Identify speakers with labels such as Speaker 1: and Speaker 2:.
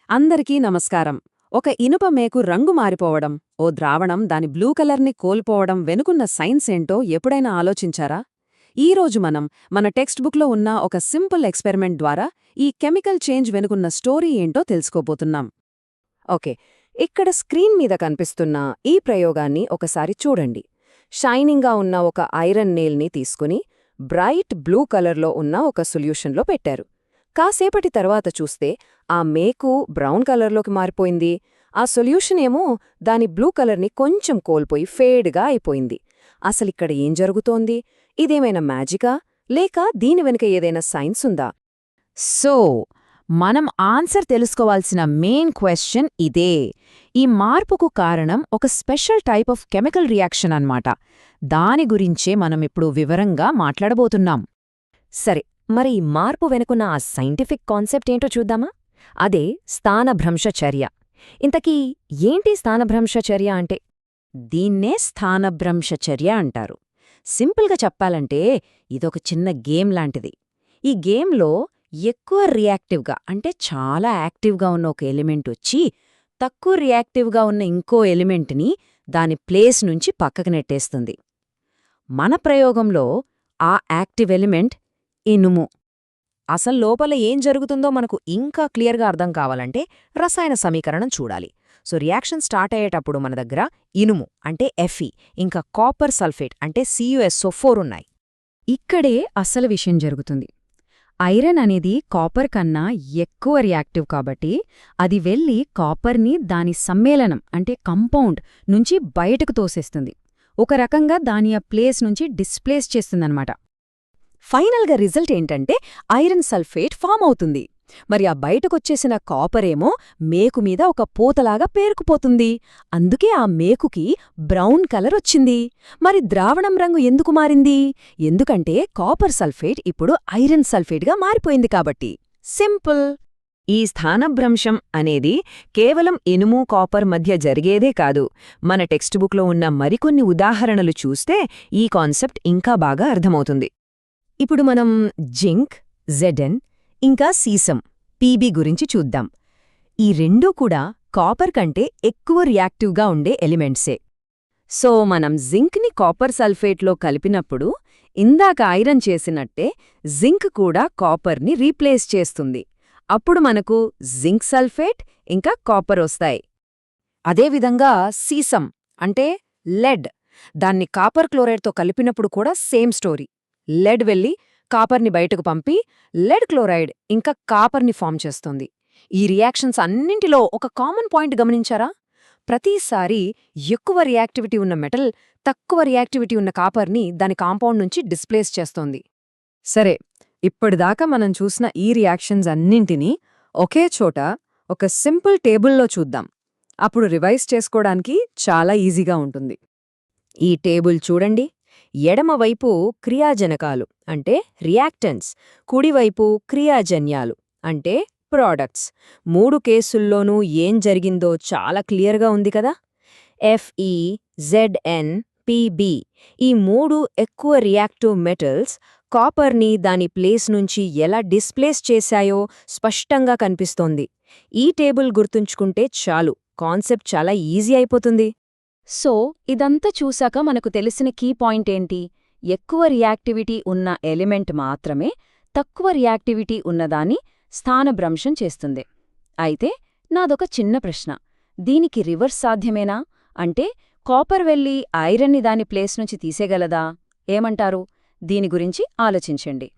Speaker 1: అందరికీ నమస్కారం. ఒక ఇనుప మేకు రంగు మారిపోవడం, ఓ ద్రావణం దాని బ్లూ కలర్ని కోల్పోవడం వెనుకున్న సైన్స్ ఏంటో ఎప్పుడైనా ఆలోచించారా? ఈరోజు మనం మన టెక్స్ట్ బుక్లో ఉన్న ఒక సింపుల్ ఎక్స్పెరిమెంట్ ద్వారా ఈ కెమికల్ చేంజ్ వెనుకున్న స్టోరీ ఏంటో తెలుసుకోబోతున్నాం. ఓకే, ఇక్కడ స్క్రీన్ మీద కనిపిస్తున్న ఈ ప్రయోగాన్ని ఒకసారి చూడండి. షైనింగ్గా ఉన్న ఒక ఐరన్ నేల్ని తీసుకుని బ్రైట్ బ్లూ కలర్లో ఉన్న ఒక సొల్యూషన్లో పెట్టారు. కాసేపటి తర్వాత చూస్తే ఆ మేకు బ్రౌన్ కలర్లోకి మారిపోయింది. ఆ సొల్యూషన్ ఏమో దాని బ్లూ కలర్ని కొంచెం కోల్పోయి ఫేడ్గా అయిపోయింది. అసలిక్కడ ఏం జరుగుతోంది? ఇదేమైనా మ్యాజికా, లేక దీని వెనుక ఏదైనా సైన్స్ ఉందా?
Speaker 2: సో మనం ఆన్సర్ తెలుసుకోవాల్సిన మెయిన్ క్వశ్చన్ ఇదే. ఈ మార్పుకు కారణం ఒక special type of chemical reaction అన్నమాట. దాని గురించే మనం ఇప్పుడు వివరంగా మాట్లాడబోతున్నాం.
Speaker 3: సరే, మరి ఈ మార్పు వెనుకున్న ఆ సైంటిఫిక్ కాన్సెప్ట్ ఏంటో చూద్దామా? అదే స్థానభ్రంశ చర్య. ఇంతకీ ఏంటి స్థానభ్రంశ చర్య అంటే?
Speaker 2: దీన్నే స్థానభ్రంశ చర్య అంటారు. సింపుల్గా చెప్పాలంటే ఇదొక చిన్న గేమ్ లాంటిది. ఈ గేమ్లో ఎక్కువ రియాక్టివ్గా అంటే చాలా యాక్టివ్గా ఉన్న ఒక ఎలిమెంట్ వచ్చి తక్కువ రియాక్టివ్గా ఉన్న ఇంకో ఎలిమెంట్ని దాని ప్లేస్ నుంచి పక్కకు నెట్టేస్తుంది. మన ప్రయోగంలో ఆ యాక్టివ్ ఎలిమెంట్ ఇనుము.
Speaker 3: అసలు లోపల ఏం జరుగుతుందో మనకు ఇంకా క్లియర్గా అర్థం కావాలంటే రసాయన సమీకరణం చూడాలి. సో రియాక్షన్ స్టార్ట్ అయ్యేటప్పుడు మన దగ్గర ఇనుము అంటే Fe ఇంకా కాపర్ సల్ఫేట్ అంటే CuSO4 ఉన్నాయి.
Speaker 4: ఇక్కడే అసలు విషయం జరుగుతుంది. ఐరన్ అనేది కాపర్ కన్నా ఎక్కువ రియాక్టివ్ కాబట్టి అది వెళ్లి కాపర్ని దాని సమ్మేళనం అంటే కంపౌండ్ నుంచి బయటకు తోసేస్తుంది. ఒక రకంగా దాని ఆ ప్లేస్ నుంచి డిస్ప్లేస్ చేస్తుందన్నమాట.
Speaker 3: ఫైనల్గా రిజల్ట్ ఏంటంటే ఐరన్ సల్ఫేట్ ఫామ్ అవుతుంది. మరి ఆ బయటకొచ్చేసిన కాపరేమో మేకు మీద ఒక పూతలాగా పేరుకుపోతుంది. అందుకే ఆ మేకుకి బ్రౌన్ కలర్ వచ్చింది. మరి ద్రావణం రంగు ఎందుకు మారింది? ఎందుకంటే కాపర్ సల్ఫేట్ ఇప్పుడు ఐరన్ సల్ఫేట్గా మారిపోయింది కాబట్టి. సింపుల్.
Speaker 2: ఈ స్థానభ్రంశం అనేది కేవలం ఇనుము కాపర్ మధ్య జరిగేదే కాదు. మన టెక్స్ట్ బుక్లో ఉన్న మరికొన్ని ఉదాహరణలు చూస్తే ఈ కాన్సెప్ట్ ఇంకా బాగా అర్థమవుతుంది.
Speaker 3: ఇప్పుడు మనం జింక్, Zn ఇంకా సీసం, Pb గురించి చూద్దాం. ఈ రెండూ కూడా కాపర్ కంటే ఎక్కువ రియాక్టివ్గా ఉండే ఎలిమెంట్సే.
Speaker 1: సో మనం జింక్ని కాపర్ సల్ఫేట్లో కలిపినప్పుడు ఇందాక ఐరన్ చేసినట్టే జింక్ కూడా కాపర్ని రీప్లేస్ చేస్తుంది. అప్పుడు మనకు జింక్ సల్ఫేట్ ఇంకా కాపర్ వస్తాయి.
Speaker 3: అదేవిధంగా సీసం అంటే లెడ్, దాన్ని కాపర్ క్లోరైడ్తో కలిపినప్పుడు కూడా సేమ్ స్టోరీ. లెడ్ వెళ్ళి కాపర్ని బయటకు పంపి లెడ్ క్లోరైడ్ ఇంకా కాపర్ని ఫామ్ చేస్తుంది. ఈ రియాక్షన్స్ అన్నింటిలో ఒక కామన్ పాయింట్ గమనించారా? ప్రతిసారీ ఎక్కువ రియాక్టివిటీ ఉన్న మెటల్ తక్కువ రియాక్టివిటీ ఉన్న కాపర్ని దాని కాంపౌండ్ నుంచి డిస్ప్లేస్ చేస్తోంది.
Speaker 1: సరే, ఇప్పటిదాకా మనం చూసిన ఈ రియాక్షన్స్ అన్నింటినీ ఒకే చోట ఒక సింపుల్ టేబుల్లో చూద్దాం. అప్పుడు రివైజ్ చేసుకోవడానికి చాలా ఈజీగా ఉంటుంది.
Speaker 3: ఈ టేబుల్ చూడండి. ఎడమవైపు క్రియాజనకాలు అంటే రియాక్టెంట్స్, కుడివైపు క్రియాజన్యాలు అంటే ప్రోడక్ట్స్. 3 కేసుల్లోనూ ఏం జరిగిందో చాలా క్లియర్గా ఉంది కదా. Fe, Zn, Pb ఈ 3 ఎక్కువ రియాక్టివ్ మెటల్స్ కాపర్ని దాని ప్లేస్ నుంచి ఎలా డిస్ప్లేస్ చేశాయో స్పష్టంగా కనిపిస్తోంది. ఈ టేబుల్ గుర్తుంచుకుంటే చాలు, కాన్సెప్ట్ చాలా ఈజీ అయిపోతుంది.
Speaker 4: సో ఇదంతా చూశాక మనకు తెలిసిన కీ పాయింట్ ఏంటి? ఎక్కువ రియాక్టివిటీ ఉన్న ఎలిమెంట్ మాత్రమే తక్కువ రియాక్టివిటీ ఉన్నదాన్ని స్థానభ్రంశం చేస్తుంది. అయితే నాదొక చిన్న ప్రశ్న. దీనికి రివర్స్ సాధ్యమేనా? అంటే కాపర్ వెళ్ళి ఐరన్ని దాని ప్లేస్ నుంచి తీసేగలదా? ఏమంటారు? దీని గురించి ఆలోచించండి.